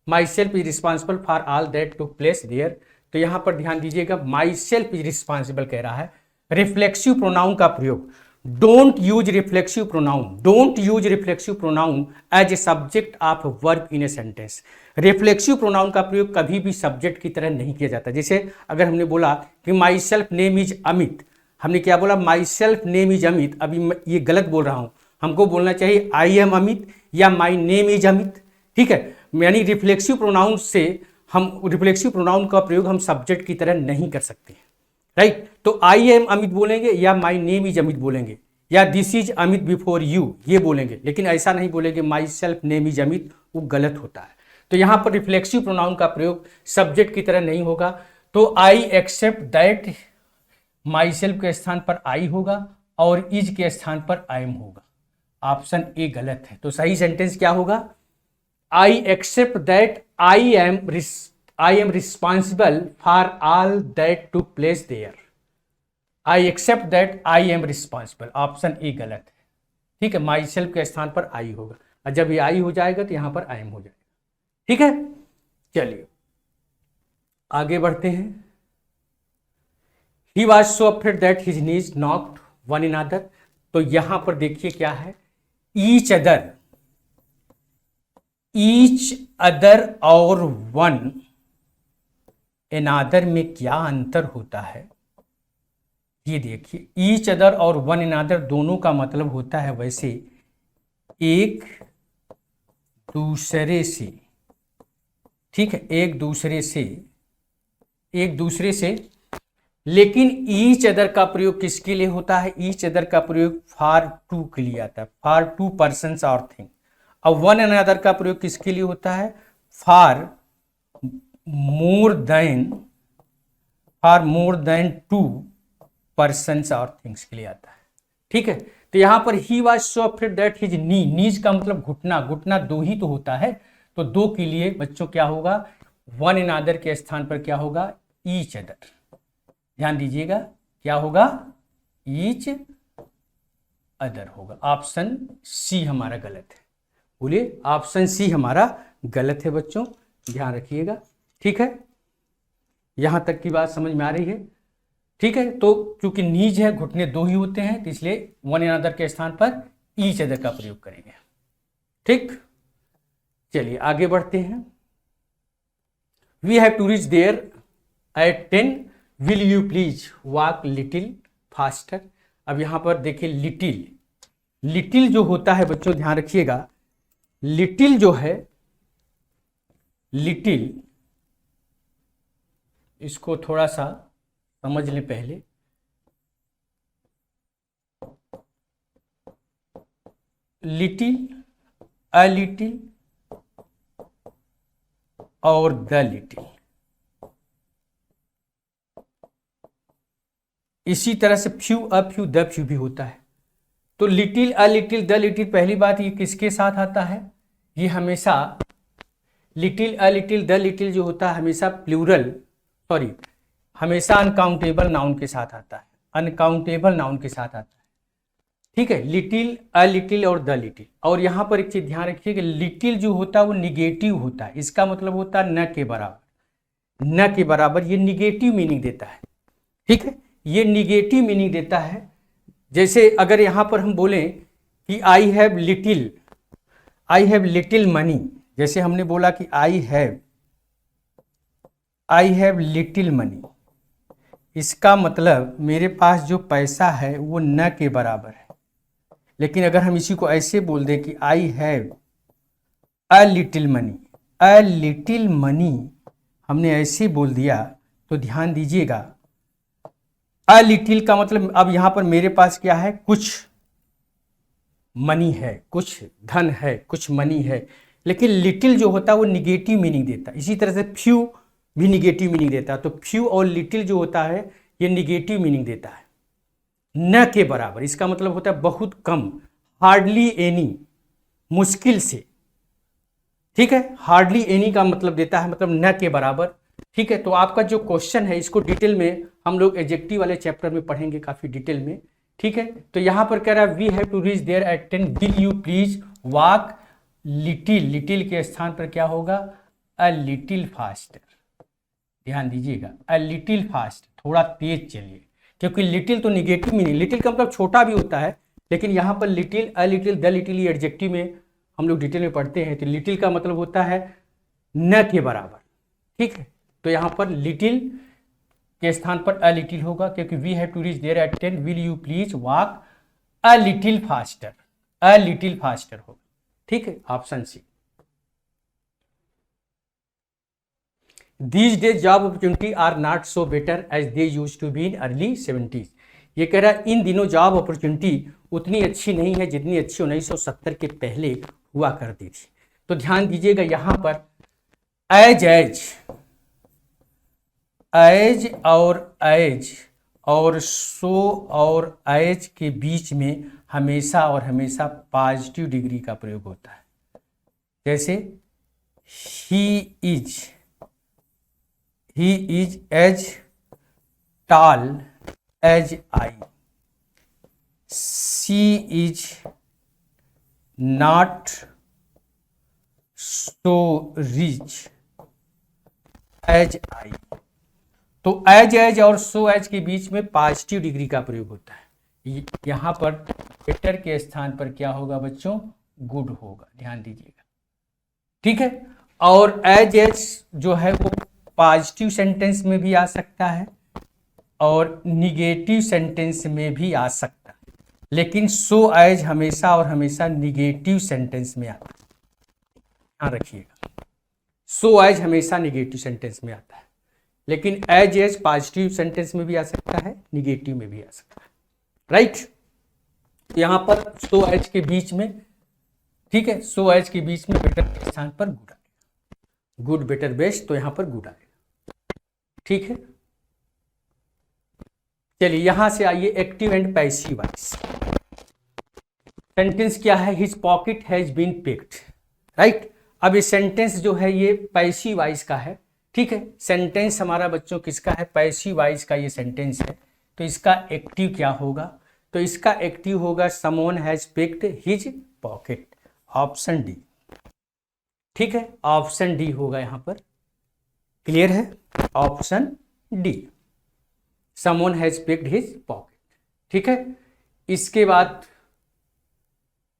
S2: myself is responsible for all that took place there. तो यहाँ पर ध्यान दीजिएगा, माई सेल्फ इज रिस्पॉन्सिबल कह रहा है। रिफ्लेक्सिव प्रोनाउन का प्रयोग, don't use reflexive pronoun as a subject of verb in a sentence. Reflexive pronoun का प्रयोग कभी भी सब्जेक्ट की तरह नहीं किया जाता। जैसे अगर हमने बोला कि my self name is Amit, हमने क्या बोला? My self name is Amit. अभी ये गलत बोल रहा हूं, हमको बोलना चाहिए आई एम अमित या माई नेम इज अमित, ठीक है। यानी रिफ्लेक्सिव प्रोनाउन से रिफ्लेक्सिव प्रोनाउन का प्रयोग हम सब्जेक्ट की तरह नहीं कर सकते, राइट। तो आई एम अमित बोलेंगे या माई नेम इज अमित बोलेंगे या this is Amit before you, ये बोलेंगे। लेकिन ऐसा नहीं बोलेंगे my self name is Amit, वो गलत होता है। तो यहाँ पर रिफ्लेक्सिव प्रोनाउन का प्रयोग सब्जेक्ट की तरह नहीं होगा। तो I accept that, myself के स्थान पर आई होगा और इज के स्थान पर आई एम होगा। ऑप्शन ए गलत है। तो सही सेंटेंस क्या होगा? I accept that I am responsible for all that took place there. I accept that I am responsible, option A गलत है, ठीक है। माई सेल्फ के स्थान पर आई होगा, और जब ये आई हो जाएगा तो यहां पर आई एम हो जाएगा, ठीक है। चलिए आगे बढ़ते हैं। He was so afraid that his knees knocked one another. तो यहां पर देखिए क्या है, ईच अदर और वन अनदर में क्या अंतर होता है? ये देखिए, ईच अदर और वन अनदर दोनों का मतलब होता है वैसे एक दूसरे से, ठीक है, एक दूसरे से लेकिन ईच अदर का प्रयोग किसके लिए होता है? ईच अदर का प्रयोग फॉर टू के लिए आता है, फॉर टू पर्सन्स और थिंग। अब वन अनदर का प्रयोग किसके लिए होता है? For more than to persons और थिंग्स के लिए आता है। ठीक है, तो यहां पर he was so afraid that his knees का मतलब घुटना, घुटना दो ही तो होता है, तो दो के लिए बच्चों क्या होगा? वन इन अदर के स्थान पर क्या होगा? Each other. ध्यान दीजिएगा, क्या होगा? ईच अदर होगा। ऑप्शन सी हमारा गलत है। बोलिए, ऑप्शन सी हमारा गलत है बच्चों, ध्यान रखिएगा। ठीक है, यहां तक की बात समझ में आ रही है? ठीक है, तो क्योंकि नीज है, घुटने दो ही होते हैं, तो इसलिए वन इन अदर के स्थान पर ईच अदर का प्रयोग करेंगे। ठीक, चलिए आगे बढ़ते हैं। We have to reach there at 10, will you please walk little faster. अब यहां पर देखिए, लिटिल, लिटिल जो होता है बच्चों ध्यान रखिएगा, लिटिल जो है, लिटिल, इसको थोड़ा सा समझ लें पहले। लिटिल, अ लिटिल और द लिटिल, इसी तरह से few, a few, the few भी होता है। तो little, a little, the little, पहली बात ये किसके साथ आता है? ये हमेशा little, a little, the little जो होता है हमेशा प्लूरल, सॉरी, हमेशा अनकाउंटेबल नाउन के साथ आता है, अनकाउंटेबल नाउन के साथ आता है। ठीक है, लिटिल, अ लिटिल और द लिटिल। और यहां पर एक चीज ध्यान रखिए कि लिटिल जो होता है वो निगेटिव होता है, इसका मतलब होता है न के बराबर, न के बराबर, ये निगेटिव मीनिंग देता है। ठीक है, ये निगेटिव मीनिंग देता है। जैसे अगर यहां पर हम बोलें कि आई हैव लिटिल मनी, जैसे हमने बोला कि आई हैव लिटिल मनी, इसका मतलब मेरे पास जो पैसा है वो न के बराबर है। लेकिन अगर हम इसी को ऐसे बोल दें कि I have a little money, हमने ऐसे बोल दिया, तो ध्यान दीजिएगा, अ लिटिल का मतलब अब यहां पर मेरे पास क्या है? कुछ मनी है, कुछ धन है, कुछ मनी है। लेकिन लिटिल जो होता है वो निगेटिव मीनिंग देता है। इसी तरह से फ्यू भी निगेटिव मीनिंग देता है। तो फ्यू और लिटिल जो होता है ये निगेटिव मीनिंग देता है, न के बराबर, इसका मतलब होता है बहुत कम, हार्डली एनी, मुश्किल से। ठीक है, हार्डली एनी का मतलब देता है, मतलब न के बराबर। ठीक है, तो आपका जो क्वेश्चन है इसको डिटेल में हम लोग एडजेक्टिव वाले चैप्टर में पढ़ेंगे काफी डिटेल में। ठीक है, तो यहां पर कह रहा है we have to reach there at 10, will you please walk little, little के स्थान पर क्या होगा? A little faster. ध्यान दीजिएगा, अ लिटिल फास्ट, थोड़ा तेज चलिए, क्योंकि लिटिल तो निगेटिव मीनिंग, लिटिल का मतलब छोटा भी होता है, लेकिन यहाँ पर little, a little, the little, ये एडजेक्टिव में हम लोग डिटेल में पढ़ते हैं। तो लिटिल का मतलब होता है न के बराबर। ठीक है, तो यहाँ पर लिटिल के स्थान पर अ लिटिल होगा, क्योंकि we have to reach there at 10, will you please walk a little faster, a little faster होगा। ठीक है, option C. These days job opportunity are not so better as they used to be in early 70s। ये कह रहा है इन दिनों जॉब अपॉर्चुनिटी उतनी अच्छी नहीं है जितनी अच्छी 1970 के पहले हुआ करती थी। तो ध्यान दीजिएगा यहाँ पर एज और सो और एज के बीच में हमेशा और हमेशा पॉजिटिव डिग्री का प्रयोग होता है। जैसे he is as tall as I, she is not so rich as I. तो एज और सो एज के बीच में पॉजिटिव डिग्री का प्रयोग होता है। यहां पर बेटर के स्थान पर क्या होगा बच्चों? गुड होगा, ध्यान दीजिएगा। ठीक है, और एज जो है वो पॉजिटिव सेंटेंस में भी आ सकता है और निगेटिव सेंटेंस में भी आ सकता है, लेकिन सो एज हमेशा और हमेशा निगेटिव सेंटेंस में आता है। ध्यान रखिएगा, सो एज हमेशा निगेटिव सेंटेंस में आता है। लेकिन एज पॉजिटिव सेंटेंस में भी आ सकता है, निगेटिव में भी आ सकता है, राइट। यहां पर सो एज के बीच में, ठीक है, सो एज के बीच में बेटर के स्थान पर गुड आएगा, गुड बेटर बेस्ट, तो यहां पर गुड आएगा, ठीक है। चलिए यहां से आइए active and passive voice. Sentence क्या है, his pocket has been picked, right. अब ये सेंटेंस जो है ये पैसिव वॉइस का है, ठीक है। सेंटेंस हमारा बच्चों किसका है, पैसिव वॉइस का ये सेंटेंस है। तो इसका एक्टिव क्या होगा, तो इसका एक्टिव होगा someone has picked his pocket, option D, ठीक है, ऑप्शन डी होगा यहां पर, क्लियर है, option D, someone has picked his pocket, ठीक है। इसके बाद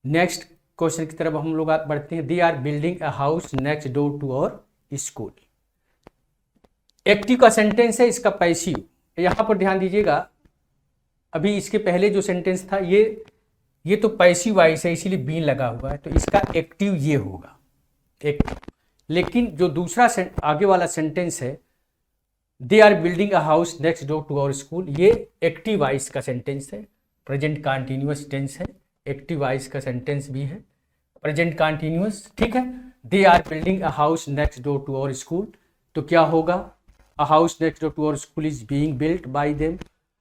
S2: नेक्स्ट क्वेश्चन की तरफ हम लोग बढ़ते हैं। They are building a house next door to our school. Active का सेंटेंस है, इसका पैसिव, यहां पर ध्यान दीजिएगा। अभी इसके पहले जो सेंटेंस था ये तो पैसिव वॉइस है, इसीलिए बीन लगा हुआ है, तो इसका एक्टिव ये होगा एक्टिव। लेकिन जो दूसरा आगे वाला सेंटेंस है, they are building a house next door to our school, ये एक्टिव वॉइस का सेंटेंस है, प्रेजेंट कंटिन्यूअस टेंस है, एक्टिव वॉइस का सेंटेंस भी है, प्रेजेंट कंटिन्यूअस, ठीक है। They are building a house next door to our school, तो क्या होगा, a house next door to our school is being built by them,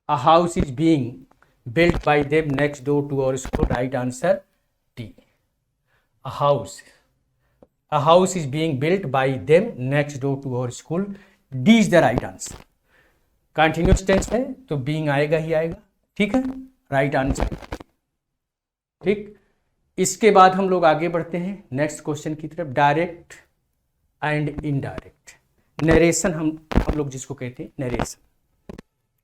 S2: a house is being built by them next door to our school, right answer D, a house is being built by them next door to our school, D is the right answer। continuous tense है तो being आएगा ही आएगा, ठीक है, right answer, ठीक। इसके बाद हम लोग आगे बढ़ते हैं नेक्स्ट क्वेश्चन की तरफ। डायरेक्ट एंड इनडायरेक्ट नरेशन, हम लोग जिसको कहते हैं नरेशन,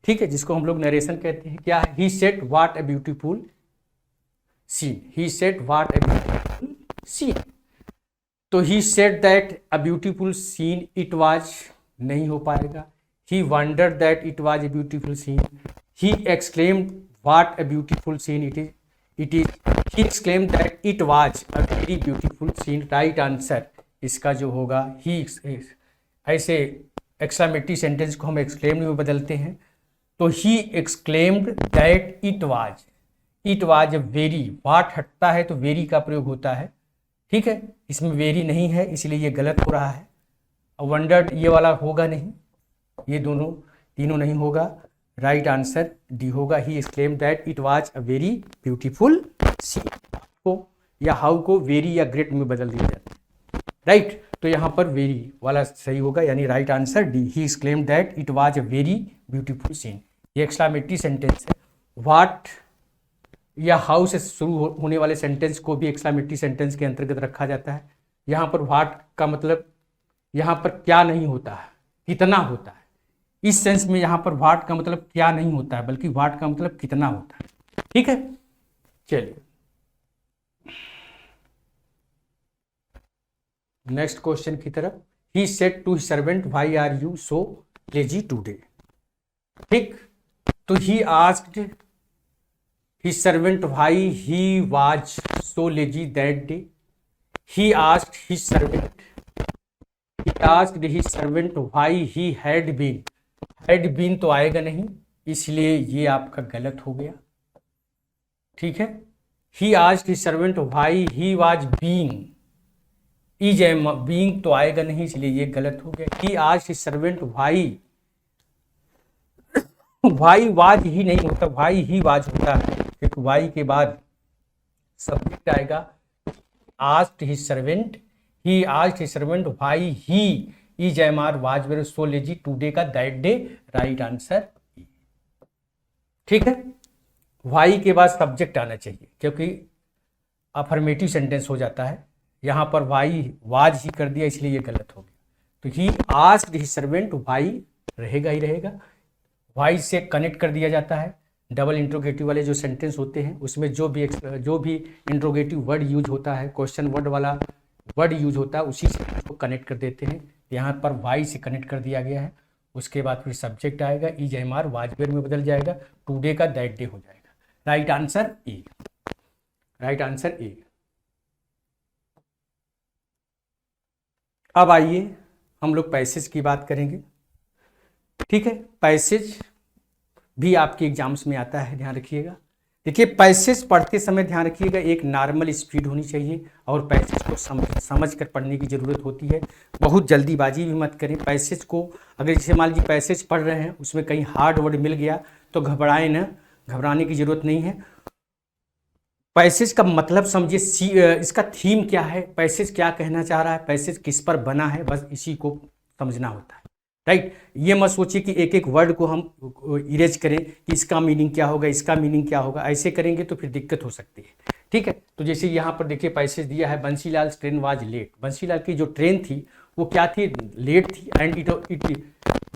S2: ठीक है, जिसको हम लोग नरेशन कहते हैं। क्या है, he said what a beautiful scene, he said what a beautiful scene, तो he said that a beautiful scene it was नहीं हो पाएगा, he wondered that it was a beautiful scene, he exclaimed what a beautiful scene it is, he exclaimed that it was a very beautiful scene, right answer इसका जो होगा ही। ऐसे एक्सक्लेमेटरी सेंटेंस को हम एक्सक्लेम्ड में बदलते हैं, तो he exclaimed that it was very, what हटता है तो वेरी का प्रयोग होता है, ठीक है, इसमें वेरी नहीं है इसलिए ये गलत हो रहा है। वंडर्ड ये वाला होगा नहीं, ये दोनों तीनों नहीं होगा, राइट आंसर डी होगा, he exclaimed that it was a very beautiful scene, को या हाउ को वेरी या ग्रेट में बदल दिया जाता है, राइट। तो यहाँ पर वेरी वाला सही होगा, यानी right answer D, he exclaimed that it was a very beautiful scene. ये एक्सक्लेमेटरी सेंटेंस है। व्हाट या हाउ से शुरू होने वाले सेंटेंस को भी एक्सक्लेमेटरी सेंटेंस के अंतर्गत रखा जाता है। यहाँ पर व्हाट का मतलब यहाँ पर क्या नहीं होता है, कितना होता है, इस सेंस में यहाँ पर व्हाट का मतलब क्या नहीं होता है, बल्कि व्हाट का मतलब कितना होता है, ठीक है। चलिए नेक्स्ट क्वेश्चन की तरफ। He said to his servant why are you so lazy today, ठीक। तो he asked his servant why he was so lazy that day, he asked his servant, he asked his servant why he had been तो आएगा नहीं, इसलिए ये आपका गलत हो गया, ठीक है। He asked his servant why he was being, is am being तो आएगा नहीं, इसलिए ये गलत हो गया। ही asked his servant why was he नहीं होता, व्हाई ही वाज होता है, क्योंकि वाई के बाद सब्जेक्ट आएगा। Asked his servant, he asked his servant why he is M R was very so lazy today का दैट डे, राइट आंसर, ठीक है। व्हाई के बाद सब्जेक्ट आना चाहिए, क्योंकि अफर्मेटिव सेंटेंस हो जाता है, यहाँ पर वाई वाज ही कर दिया, इसलिए ये गलत हो गया। तो he asked his servant, why रहेगा ही रहेगा, वाई से कनेक्ट कर दिया जाता है। डबल इंट्रोगेटिव वाले जो सेंटेंस होते हैं उसमें जो भी इंट्रोगेटिव वर्ड यूज होता है, क्वेश्चन वर्ड वाला वर्ड यूज होता है, उसी से उसको कनेक्ट कर देते हैं। यहाँ पर वाई से कनेक्ट कर दिया गया है, उसके बाद फिर सब्जेक्ट आएगा, इज एम आर वाजपेयर में बदल जाएगा, टुडे का दैट डे हो जाएगा, right answer A, right answer A. अब आइए हम लोग पैसेज की बात करेंगे। ठीक है, पैसेज भी आपके एग्जाम्स में आता है, ध्यान रखिएगा। देखिए पैसेज पढ़ते समय ध्यान रखिएगा एक नॉर्मल स्पीड होनी चाहिए और पैसेज को समझ कर पढ़ने की ज़रूरत होती है। बहुत जल्दीबाजी भी मत करें। पैसेज को अगर जैसे मान लीजिए पैसेज पढ़ रहे हैं, उसमें कहीं हार्ड वर्ड मिल गया तो घबराएं ना, घबराने की ज़रूरत नहीं है। पैसेज का मतलब समझिए, इसका थीम क्या है, पैसेज क्या कहना चाह रहा है, पैसेज किस पर बना है, बस इसी को समझना होता है, राइट। ये मत सोचिए कि एक एक वर्ड को हम इरेज करें कि इसका मीनिंग क्या होगा, इसका मीनिंग क्या होगा। ऐसे करेंगे तो फिर दिक्कत हो सकती है, ठीक है। तो जैसे यहाँ पर देखिए पैसेज दिया है, Bansilal train was late. Bansilal की जो ट्रेन थी वो क्या थी, लेट थी। And it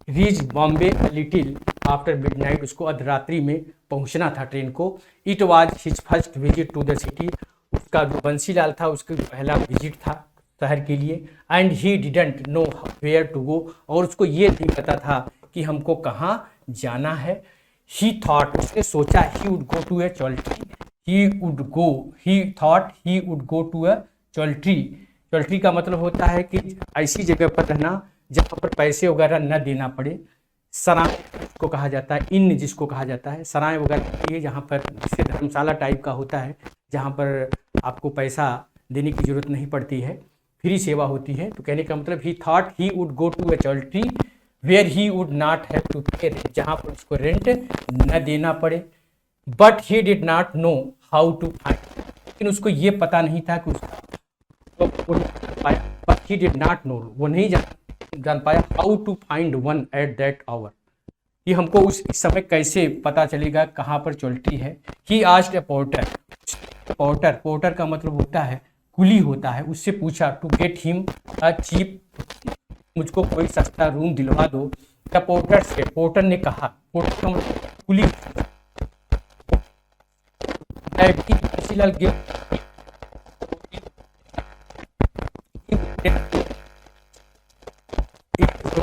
S2: reach Bombay little after midnight, उसको अर्धरात्रि में पहुंचना था ट्रेन को। It was his first visit to the city, उसका जो बंसीलाल था उसका पहला विजिट था शहर के लिए। And he didn't know where to go, और उसको ये नहीं पता था कि हमको कहाँ जाना है। ही थॉट, उसने सोचा, he would go to a choultry, he thought he would go to a choultry. Choultry का मतलब होता है कि ऐसी जगह पर रहना जहाँ पर पैसे वगैरह न देना पड़े। सराय जिसको कहा जाता है, इन जिसको कहा जाता है, सराय वगैरह जहाँ पर जैसे धर्मशाला टाइप का होता है, जहाँ पर आपको पैसा देने की जरूरत नहीं पड़ती है, फ्री सेवा होती है। तो कहने का मतलब he thought he would go to a choultry where he would not have to pay rent, जहाँ पर उसको रेंट न देना पड़े। But he did not know how to find, लेकिन उसको ये पता नहीं था कि उसको पाया। But he did not know, वो नहीं जान पाया how to find one at that hour, कि हमको उस समय कैसे पता चलेगा कहाँ पर चौल्ट्री है। He asked a porter, porter का मतलब होता है कुली होता है, उससे पूछा to get him a cheap, मुझको कोई सस्ता रूम दिलवा दो। द पोर्टर से, पोर्टर ने कहा, पोर्टर का मतलब कुली।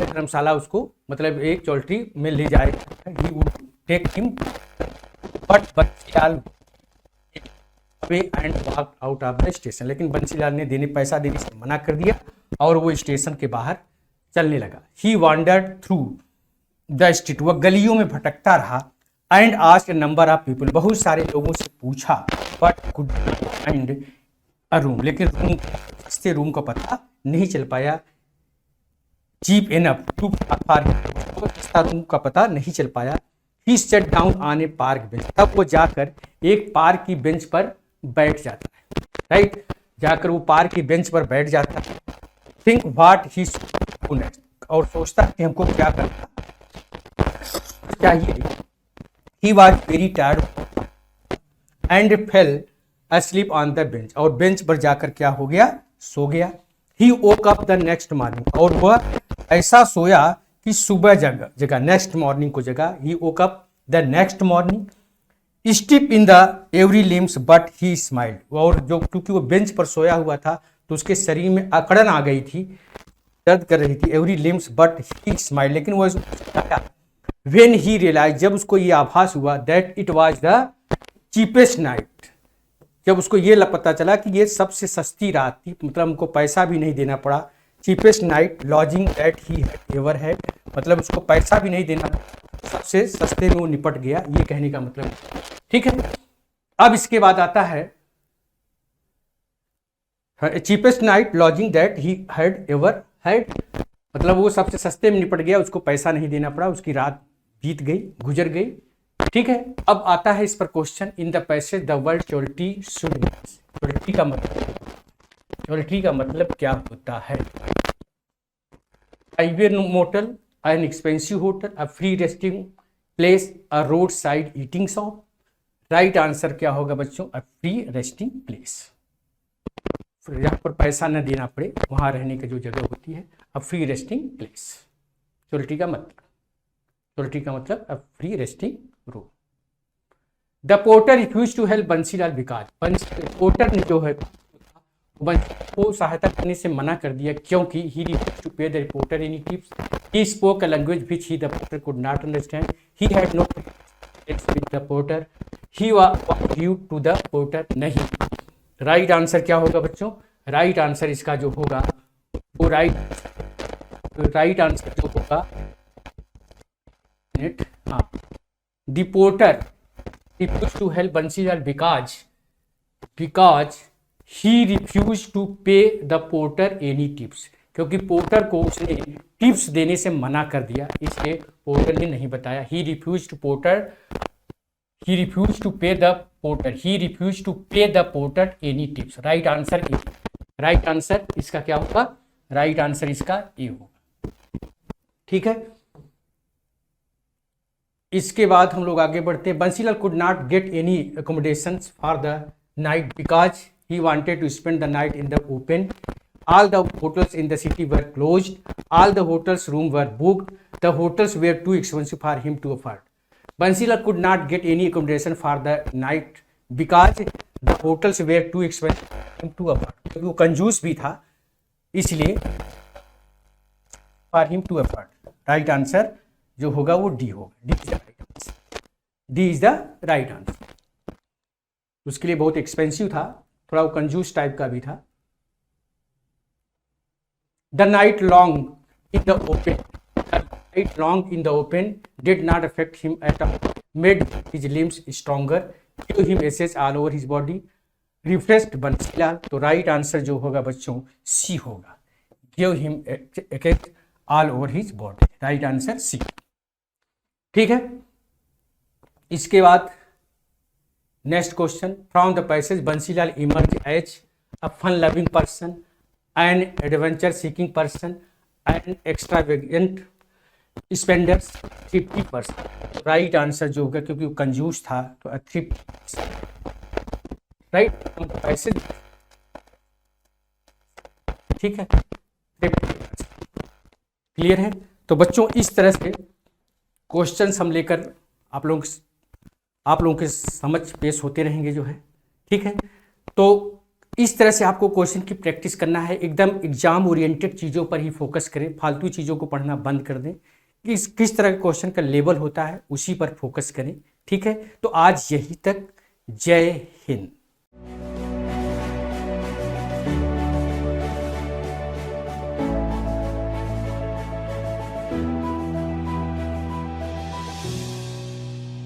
S2: धर्मशाला उसको मतलब एक चौल्ट्री में ले जाएगा। He would take him but Bansilal and walk out of the station, लेकिन बंसीलाल ने पैसा देने से मना कर दिया और वो स्टेशन के बाहर चलने लगा। He wandered through the street, वह गलियों में भटकता रहा। And asked a number of people, बहुत सारे लोगों से पूछा, but could find a room, लेकिन रूम का पता नहीं चल पाया। चीप इनफ टू सस्ता रूम का पता नहीं चल पाया। He sat down on a park bench, तब वो जाकर एक पार्क की बेंच पर बैठ जाता है, राइट। जाकर वो पार्क की बेंच पर बैठ जाता है। Think what he do next, और सोचता कि हमको क्या करना चाहिए। He was very tired and fail asleep on the bench, और बेंच पर जाकर क्या हो गया, सो गया। ही woke up the next morning, और वह ऐसा सोया कि सुबह जगह नेक्स्ट मॉर्निंग को जगह। He woke up the next morning stiff in the every limbs but he smiled, और जो क्योंकि वो बेंच पर सोया हुआ था तो उसके शरीर में अकड़न आ गई थी, दर्द कर रही थी। Every limbs but he smiled, लेकिन वो व्हेन ही रियलाइज, जब उसको ये आभास हुआ, that it was the cheapest night, जब उसको ये पता चला कि ये सबसे सस्ती रात थी, मतलब हमको पैसा भी नहीं देना पड़ा। Cheapest night lodging that he ever had, मतलब उसको पैसा भी नहीं देना, सबसे सस्ते में वो निपट गया, ये कहने का मतलब, ठीक है। अब इसके बाद आता है cheapest night lodging that he had ever had, मतलब वो सबसे सस्ते में निपट गया, उसको पैसा नहीं देना पड़ा, उसकी रात बीत गई, गुजर गई, ठीक है। अब आता है इस पर question, in the passage the word choultry should means, choultry का मतलब क्या होता है। Private motel, an expensive hotel, a free resting place, a road side eating shop. Right answer क्या होगा बच्चों, अ फ्री रेस्टिंग प्लेस, जहाँ पर पैसा न देना पड़े वहाँ रहने की जो जगह होती है, a free resting place. Choultry का मतलब a free resting room. The porter refuse to help Bansilal because, porter ने जो है को सहायता करने से मना कर दिया, क्योंकि he refuse to pay the reporter any tips, he spoke a language which he the porter could not understand, he had no with the porter, he was due to the porter. नहीं, राइट आंसर क्या होगा बच्चों, राइट आंसर इसका जो होगा वो राइट आंसर जो होगा मिनट, हाँ, the porter refused to help Bansilal because he refused to pay the porter any tips, क्योंकि पोर्टर को उसने टिप्स देने से मना कर दिया, इसलिए पोर्टर ने नहीं बताया। he refused to pay the porter any tips। Right answer A, right answer इसका क्या होगा, राइट आंसर इसका ए होगा। ठीक है, इसके बाद हम लोग आगे बढ़ते हैं। Bansilal could not get any accommodation for the night because he wanted to spend the night in the open. All the hotels in the city were closed. All the hotels' rooms were booked. The hotels were too expensive for him to afford. Bansilal could not get any accommodation for the night because the hotels were too expensive for him to afford. क्योंकि वो कंजूस भी था, इसलिए for him to afford. Right answer जो होगा वो डी होगा। D is the right answer. उसके लिए बहुत एक्सपेंसिव था, थोड़ा वो कंजूस टाइप का भी था। The night long in the open did not affect him at all, made his limbs stronger, gave him access all over his body, refreshed Bansilal. तो राइट आंसर जो होगा बच्चों सी होगा, give him access all over his body। Right answer C. ठीक है, इसके बाद next question, from the passage Bansilal emerge as a fun loving person, an adventure seeking person, an extravagant spender, 50%। Right answer जो होगा, क्योंकि वो कंजूस था तो 50%। राइट, पैसे, ठीक है, 50%। क्लियर है। तो बच्चों इस तरह से क्वेश्चंस हम लेकर आप लोगों के समझ पेश होते रहेंगे जो है। ठीक है, तो इस तरह से आपको क्वेश्चन की प्रैक्टिस करना है, एकदम एग्जाम ओरिएंटेड चीज़ों पर ही फोकस करें, फालतू चीज़ों को पढ़ना बंद कर दें। किस तरह के क्वेश्चन का लेवल होता है उसी पर फोकस करें। ठीक है, तो आज यही तक। जय हिंद।